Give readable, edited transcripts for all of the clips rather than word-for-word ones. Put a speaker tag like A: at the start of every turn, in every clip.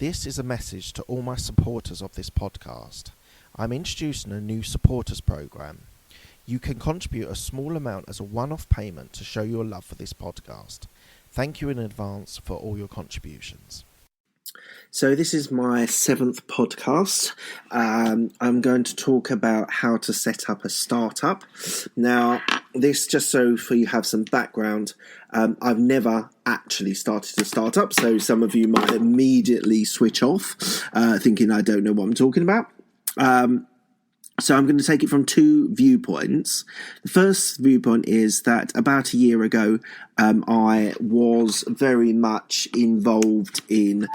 A: This is a message to all my supporters of this podcast. I'm introducing a new supporters program. You can contribute a small amount as a one-off payment to show your love for this podcast. Thank you in advance for all your contributions.
B: So this is my 7th podcast. I'm going to talk about how to set up a startup. Now, this, just so for you have some background, I've never actually started a startup, so some of you might immediately switch off, thinking I don't know what I'm talking about. So I'm going to take it from two viewpoints. The first viewpoint is that about a year ago, I was very much involved in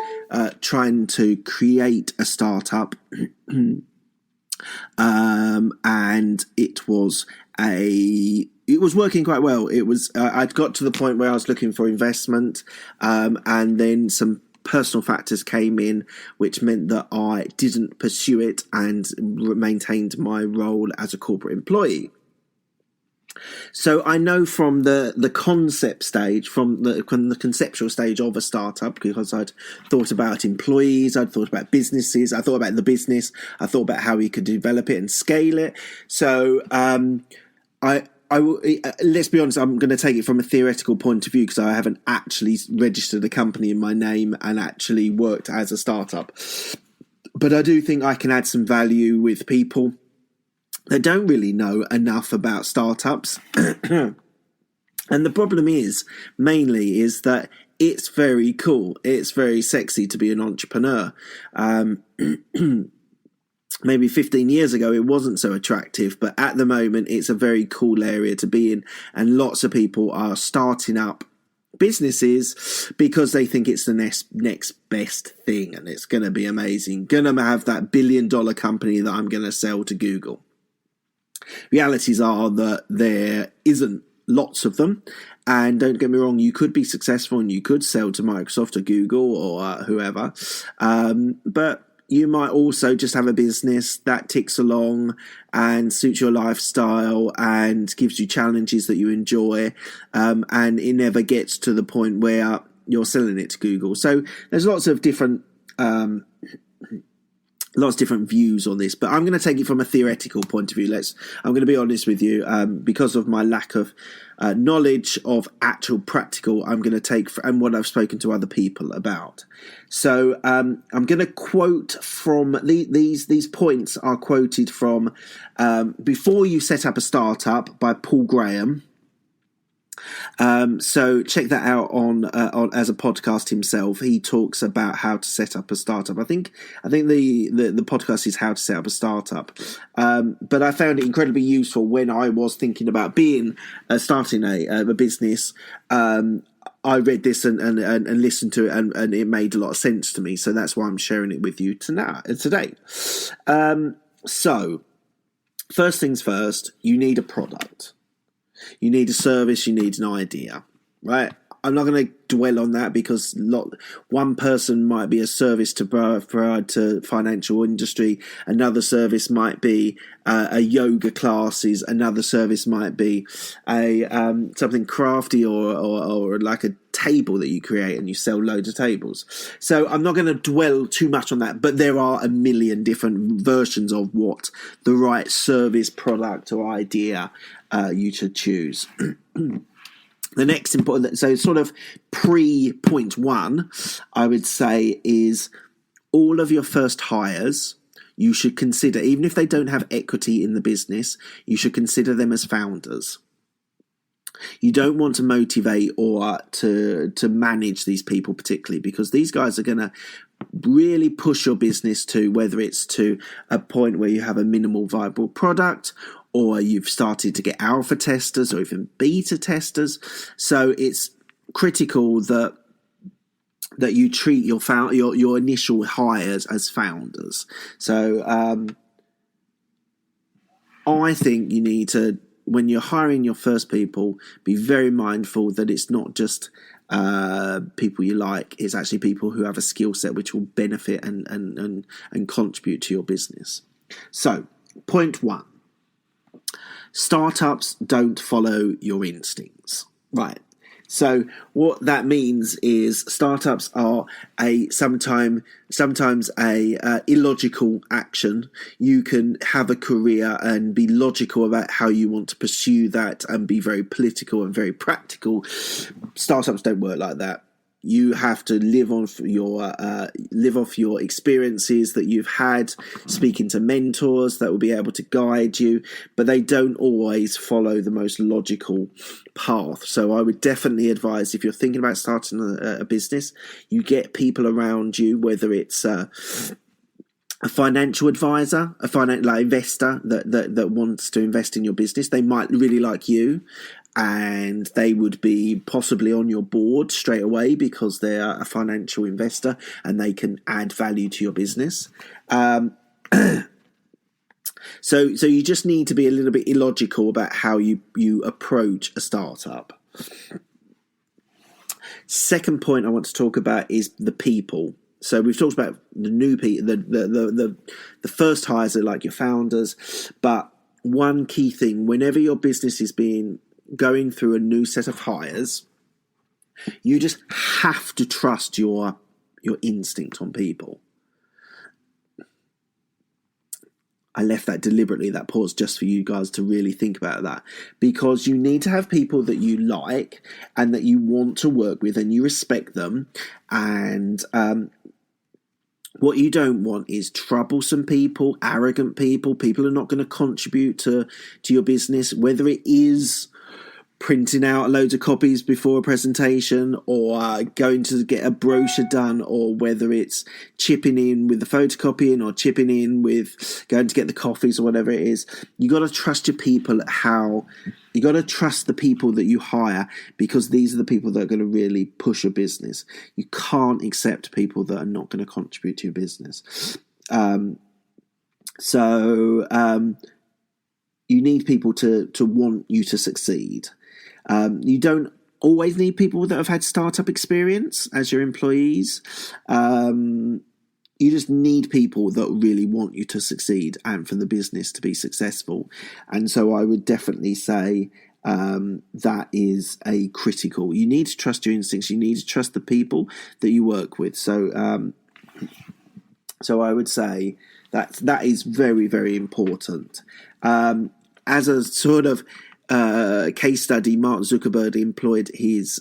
B: trying to create a startup, and it was working quite well. It was I'd got to the point where I was looking for investment, and then some personal factors came in, which meant that I didn't pursue it and maintained my role as a corporate employee. So I know from the concept stage, from the conceptual stage of a startup, because I'd thought about employees, I'd thought about businesses, I thought about the business, I thought about how we could develop it and scale it. So let's be honest, I'm going to take it from a theoretical point of view because I haven't actually registered a company in my name and actually worked as a startup. But I do think I can add some value with people that don't really know enough about startups. And the problem is, mainly, is that it's very cool. It's very sexy to be an entrepreneur. Maybe 15 years ago, it wasn't so attractive, but at the moment, it's a very cool area to be in. And lots of people are starting up businesses because they think it's the next best thing and it's going to be amazing. Going to have that $1 billion company that I'm going to sell to Google. Realities are that there isn't lots of them. And don't get me wrong, you could be successful and you could sell to Microsoft or Google or whoever. But you might also just have a business that ticks along and suits your lifestyle and gives you challenges that you enjoy, and it never gets to the point where you're selling it to Google. So there's lots of different views on this, but I'm going to take it from a theoretical point of view. I'm going to be honest with you, because of my lack of knowledge of actual practical, I'm going to take and what I've spoken to other people about. So I'm going to quote from these points are quoted from Before You Set Up a Startup by Paul Graham. So check that out on as a podcast himself. He talks about how to set up a startup. I think the podcast is How to Set Up a Startup. But I found it incredibly useful when I was thinking about starting a business. I read this and listened to it, and it made a lot of sense to me. So that's why I'm sharing it with you today. So first things first, you need a product. You need a service, you need an idea, right? I'm not going to dwell on that because one person might be a service to provide to financial industry. Another service might be a yoga classes. Another service might be something crafty or like a table that you create and you sell loads of tables. So I'm not going to dwell too much on that, but there are a million different versions of what the right service, product or idea you should choose. The next important, so sort of pre-point one, I would say, is all of your first hires, you should consider, even if they don't have equity in the business, you should consider them as founders. You don't want to motivate or to manage these people particularly, because these guys are going to really push your business to, whether it's to a point where you have a minimal viable product, or you've started to get alpha testers or even beta testers. So it's critical that you treat your initial hires as founders. So I think you need to, when you're hiring your first people, be very mindful that it's not just people you like, it's actually people who have a skill set which will benefit and contribute to your business. So, point one. Startups don't follow your instincts. Right. So what that means is startups are sometimes a illogical action. You can have a career and be logical about how you want to pursue that and be very political and very practical. Startups don't work like that. You have to live off your experiences that you've had, speaking to mentors that will be able to guide you, but they don't always follow the most logical path. So I would definitely advise, if you're thinking about starting a business, you get people around you, whether it's a financial advisor, a financial investor that wants to invest in your business. They might really like you, and they would be possibly on your board straight away because they're a financial investor and they can add value to your business. So you just need to be a little bit illogical about how you approach a startup. Second point I want to talk about is the people. So we've talked about the new people, the first hires are like your founders, but one key thing, whenever your business is going through a new set of hires, you just have to trust your instinct on people. I left that deliberately, that pause, just for you guys to really think about that, because you need to have people that you like and that you want to work with and you respect them. And what you don't want is troublesome people, arrogant people who are not going to contribute to your business, whether it is printing out loads of copies before a presentation or going to get a brochure done, or whether it's chipping in with the photocopying or chipping in with going to get the coffees or whatever it is. You got to trust your people. You got to trust the people that you hire, because these are the people that are going to really push your business. You can't accept people that are not going to contribute to your business. You need people to want you to succeed. You don't always need people that have had startup experience as your employees. You just need people that really want you to succeed and for the business to be successful. And so I would definitely say that is a critical. You need to trust your instincts. You need to trust the people that you work with. So I would say that is very, very important. As a sort of case study, Mark Zuckerberg employed his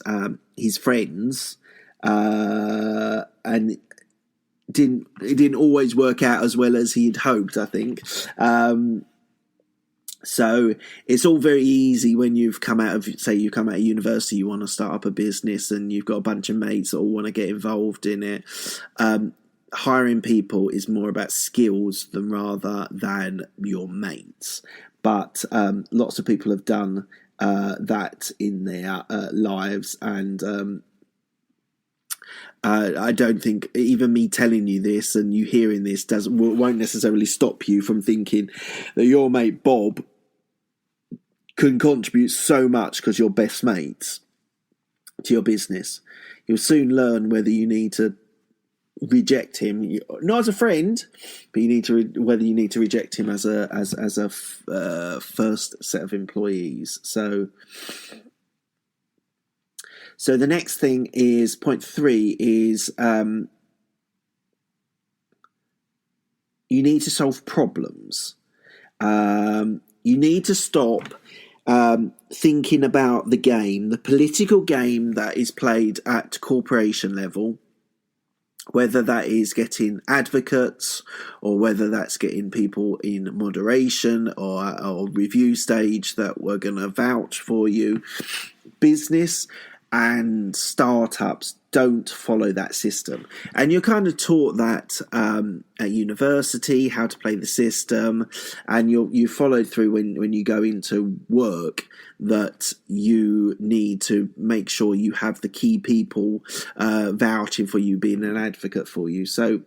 B: friends, and it didn't always work out as well as he'd hoped, I think. So it's all very easy when you've come out of university, you want to start up a business and you've got a bunch of mates that all want to get involved in it. Hiring people is more about skills rather than your mates. But lots of people have done that in their lives, and I don't think even me telling you this and you hearing this won't necessarily stop you from thinking that your mate Bob can contribute so much because you're best mates to your business. You'll soon learn whether you need to reject him, not as a friend, but whether you need to reject him as a first set of employees. So the next thing is point 3 is you need to solve problems. You need to stop thinking about the political game that is played at corporation level, whether that is getting advocates or whether that's getting people in moderation or review stage that were going to vouch for you. Business and startups don't follow that system. And you're kind of taught that at university, how to play the system, and you followed through when you go into work, that you need to make sure you have the key people vouching for you, being an advocate for you. So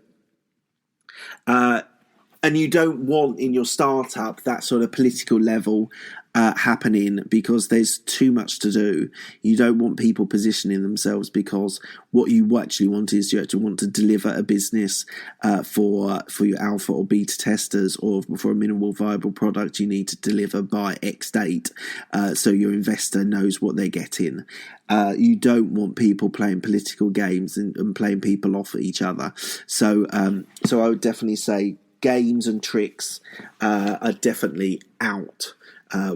B: and you don't want in your startup that sort of political level happening because there's too much to do. You don't want people positioning themselves, because what you actually want is you actually want to deliver a business for your alpha or beta testers, or for a minimal viable product. You need to deliver by X date, so your investor knows what they're getting. You don't want people playing political games and playing people off at each other. So I would definitely say games and tricks are definitely out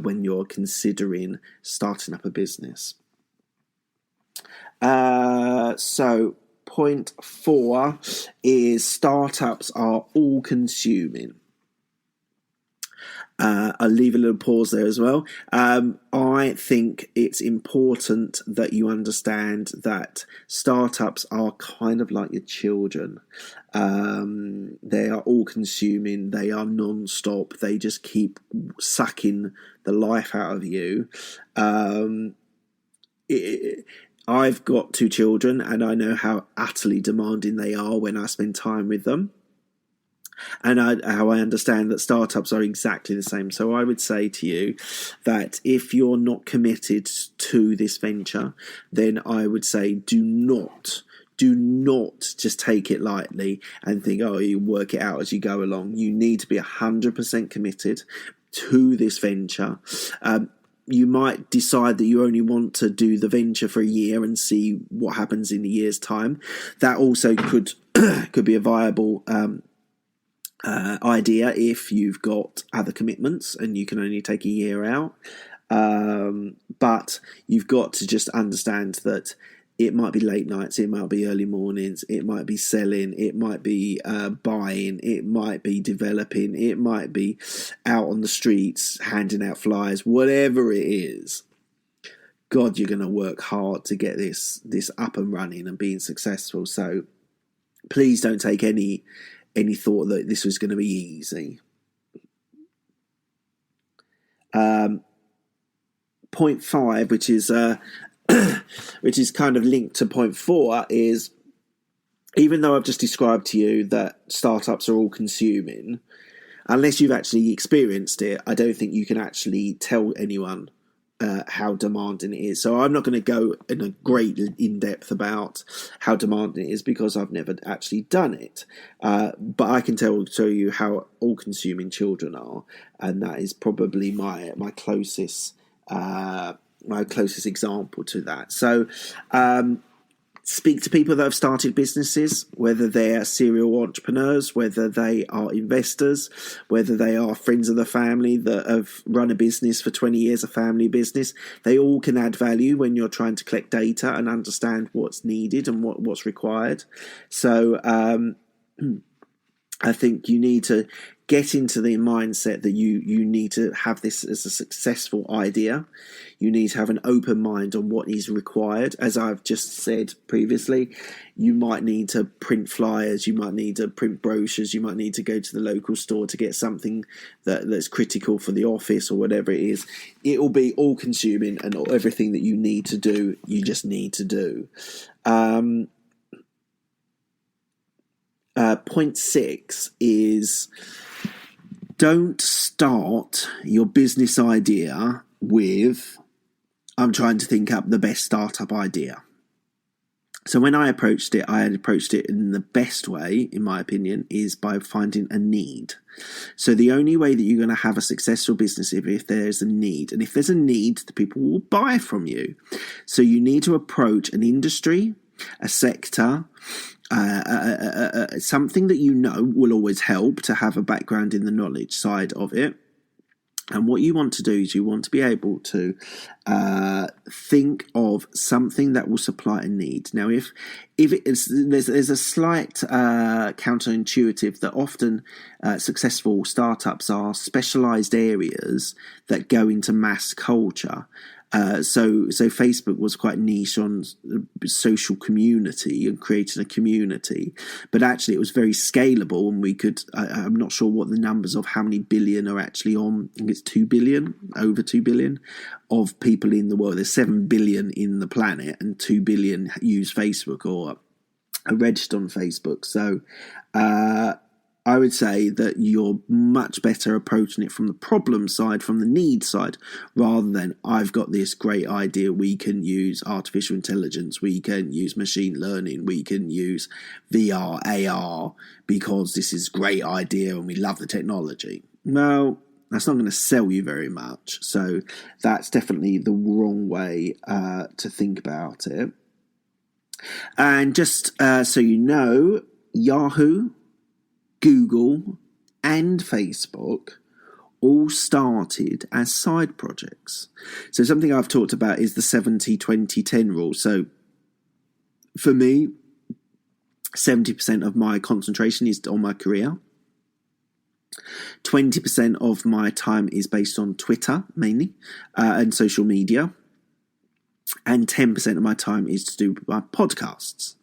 B: when you're considering starting up a business. So point 4 is startups are all consuming. I'll leave a little pause there as well. I think it's important that you understand that startups are kind of like your children. They are all consuming. They are non-stop. They just keep sucking the life out of you. I've got 2 children, and I know how utterly demanding they are when I spend time with them. And how I understand that startups are exactly the same. So I would say to you that if you're not committed to this venture, then I would say do not just take it lightly and think, oh, you work it out as you go along. You need to be 100% committed to this venture. You might decide that you only want to do the venture for a year and see what happens in a year's time. That also could be a viable idea if you've got other commitments and you can only take a year out. But you've got to just understand that it might be late nights, it might be early mornings, it might be selling, it might be buying, it might be developing, it might be out on the streets handing out flyers, whatever it is. God, you're going to work hard to get this up and running and being successful. So please don't take any thought that this was going to be easy. Point 5, which is kind of linked to point 4, is even though I've just described to you that startups are all consuming, unless you've actually experienced it, I don't think you can actually tell anyone how demanding it is. So I'm not going to go in a great in-depth about how demanding it is because I've never actually done it. But I can tell you how all-consuming children are, and that is probably my closest example to that. So speak to people that have started businesses, whether they're serial entrepreneurs, whether they are investors, whether they are friends of the family that have run a business for 20 years, a family business. They all can add value when you're trying to collect data and understand what's needed and what's required. So I think you need to get into the mindset that you need to have this as a successful idea. You need to have an open mind on what is required. As I've just said previously, you might need to print flyers, you might need to print brochures, you might need to go to the local store to get something that's critical for the office or whatever it is. It will be all consuming, and everything that you need to do, you just need to do. Point 6 is don't start your business idea with, I'm trying to think up the best startup idea. So when I approached it in the best way, in my opinion, is by finding a need. So the only way that you're going to have a successful business is if there's a need. And if there's a need, the people will buy from you. So you need to approach an industry, a sector, something that you know will always help to have a background in the knowledge side of it. And what you want to do is you want to be able to think of something that will supply a need. Now, if it is, there's a slight counterintuitive that often successful startups are specialized areas that go into mass culture. So Facebook was quite niche on social community and creating a community, but actually it was very scalable, and we could, I'm not sure what the numbers of how many billion are actually on, I think it's 2 billion, over 2 billion of people in the world. There's 7 billion in the planet, and 2 billion use Facebook or are registered on Facebook. So I would say that you're much better approaching it from the problem side, from the need side, rather than I've got this great idea. We can use artificial intelligence. We can use machine learning. We can use VR, AR because this is a great idea and we love the technology. No, that's not going to sell you very much. So that's definitely the wrong way to think about it. And just so you know, Yahoo, Google and Facebook all started as side projects. So something I've talked about is the 70-20-10 rule. So for me, 70% of my concentration is on my career. 20% of my time is based on Twitter mainly and social media. And 10% of my time is to do with my podcasts.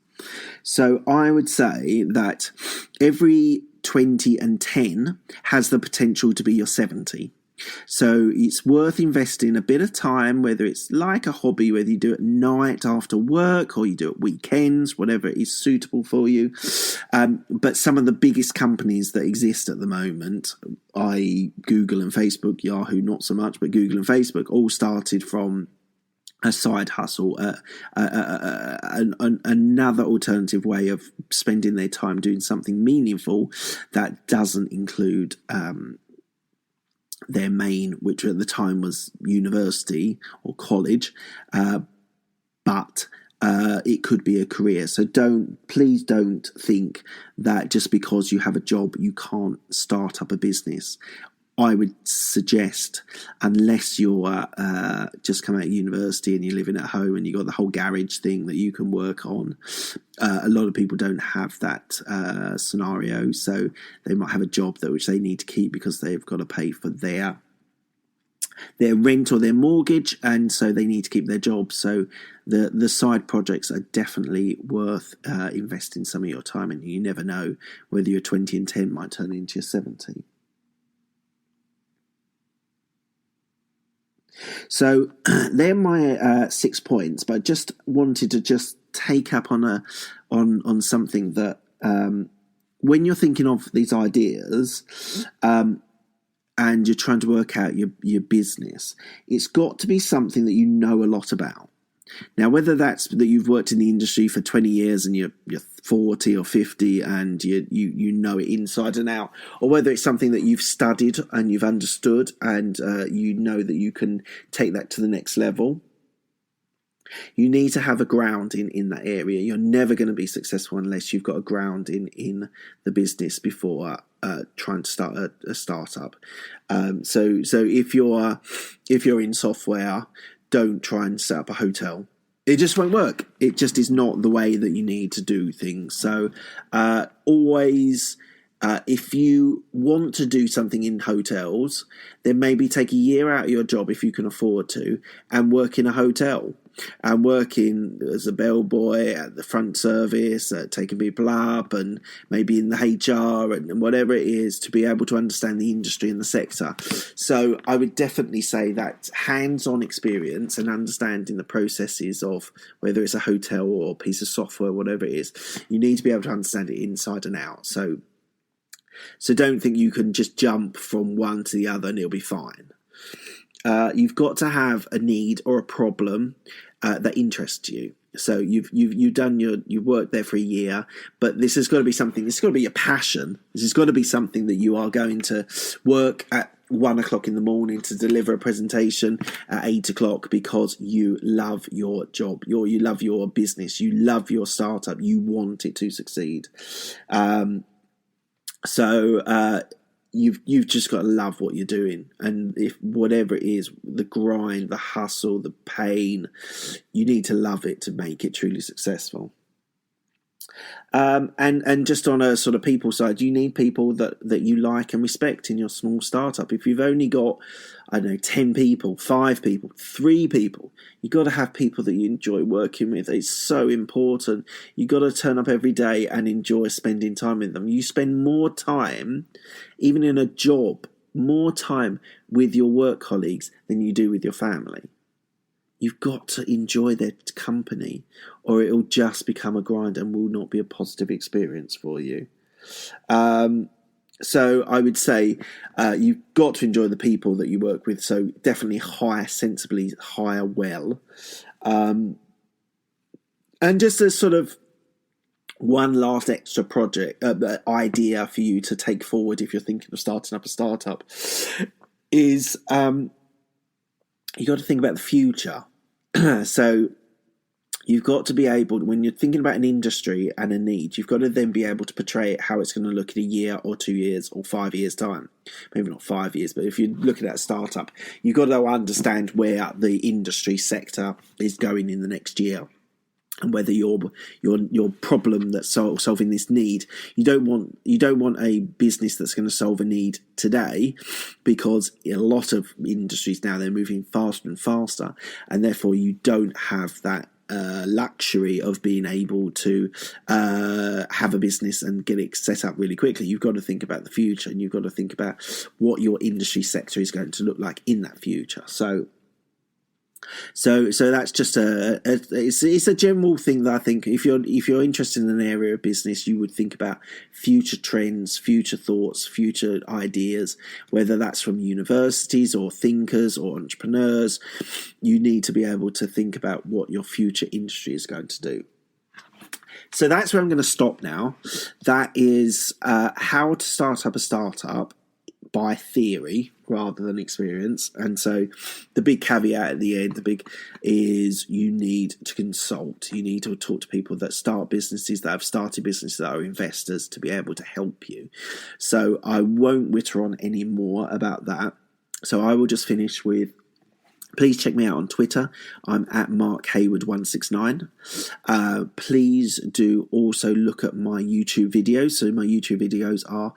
B: So I would say that every 20 and 10 has the potential to be your 70. So it's worth investing a bit of time, whether it's like a hobby, whether you do it at night after work or you do it weekends, whatever is suitable for you. But some of the biggest companies that exist at the moment, i.e. Google and Facebook, Yahoo not so much, but Google and Facebook all started from a side hustle, another alternative way of spending their time doing something meaningful that doesn't include their main, which at the time was university or college, but it could be a career. So please don't think that just because you have a job you can't start up a business. I would suggest, unless you're just come out of university and you're living at home and you've got the whole garage thing that you can work on, a lot of people don't have that scenario. So they might have a job which they need to keep because they've got to pay for their rent or their mortgage, and so they need to keep their job. So the side projects are definitely worth investing some of your time in. You never know whether your 20 and 10 might turn into your 70. So they're my 6 points, but I just wanted to just take up on something that when you're thinking of these ideas and you're trying to work out your business, it's got to be something that you know a lot about. Now, whether that's that you've worked in the industry for 20 years and you're 40 or 50 and you know it inside and out, or whether it's something that you've studied and you've understood and you know that you can take that to the next level, you need to have a ground in that area. You're never going to be successful unless you've got a ground in the business before trying to start a startup. So if you're in software, don't try and set up a hotel. It just won't work. It just is not the way that you need to do things. So always, if you want to do something in hotels, then maybe take a year out of your job if you can afford to and work in a hotel. And working as a bellboy at the front service, taking people up, and maybe in the HR and whatever it is, to be able to understand the industry and the sector. So I would definitely say that hands-on experience and understanding the processes of whether it's a hotel or a piece of software, whatever it is, you need to be able to understand it inside and out. So don't think you can just jump from one to the other and it'll be fine. You've got to have a need or a problem that interests you. So you've done you've worked there for a year, but this has got to be something. This has got to be your passion. This has got to be something that you are going to work at 1 o'clock in the morning to deliver a presentation at 8 o'clock because you love your job. You love your business. You love your startup. You want it to succeed. You've just got to love what you're doing, and if whatever it is, the grind, the hustle, the pain, you need to love it to make it truly successful. And just on a sort of people side, you need people that you like and respect in your small startup. If you've only got, 10 people, 5 people, 3 people, you've got to have people that you enjoy working with. It's so important. You've got to turn up every day and enjoy spending time with them. You spend more time, even in a job, more time with your work colleagues than you do with your family. You've got to enjoy their company, or it'll just become a grind and will not be a positive experience for you. So I would say you've got to enjoy the people that you work with. So definitely hire sensibly, hire well. And just as sort of one last extra project idea for you to take forward if you're thinking of starting up a startup is you got to think about the future. So you've got to be able, when you're thinking about an industry and a need, you've got to then be able to portray it how it's going to look in a year or 2 years or 5 years' time. Maybe not 5 years, but if you're looking at a startup, you've got to understand where the industry sector is going in the next year. And whether your problem that's solving this need, you don't want a business that's going to solve a need today, because a lot of industries now, they're moving faster and faster, and therefore you don't have that luxury of being able to have a business and get it set up really quickly. You've got to think about the future, and you've got to think about what your industry sector is going to look like in that future. So that's just it's a general thing that I think if you're interested in an area of business, you would think about future trends, future thoughts, future ideas, whether that's from universities or thinkers or entrepreneurs. You need to be able to think about what your future industry is going to do. So that's where I'm going to stop now. That is how to start up a startup by theory rather than experience. And so the big caveat at the end, is you need to consult. You need to talk to people that start businesses, that have started businesses, that are investors, to be able to help you. So I won't witter on any more about that. So I will just finish with, please check me out on Twitter. I'm at MarkHayward169. Please do also look at my YouTube videos. So my YouTube videos are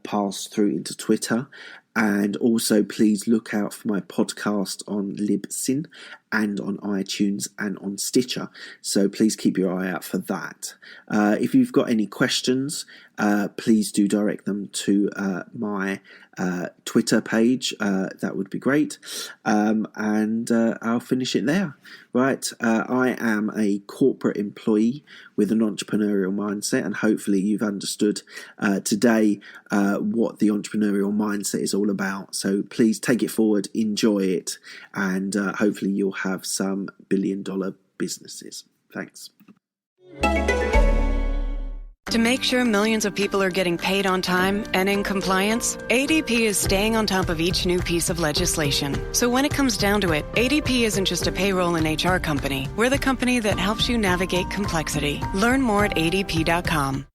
B: passed through into Twitter. And also please look out for my podcast on Libsyn and on iTunes and on Stitcher. So please keep your eye out for that. If you've got any questions, please do direct them to my Twitter page. That would be great. And I'll finish it there. Right. I am a corporate employee with an entrepreneurial mindset, and hopefully you've understood today what the entrepreneurial mindset is all about. So please take it forward, enjoy it, and hopefully you'll have some billion-dollar businesses. Thanks.
C: To make sure millions of people are getting paid on time and in compliance, ADP is staying on top of each new piece of legislation. So when it comes down to it, ADP isn't just a payroll and HR company. We're the company that helps you navigate complexity. Learn more at adp.com.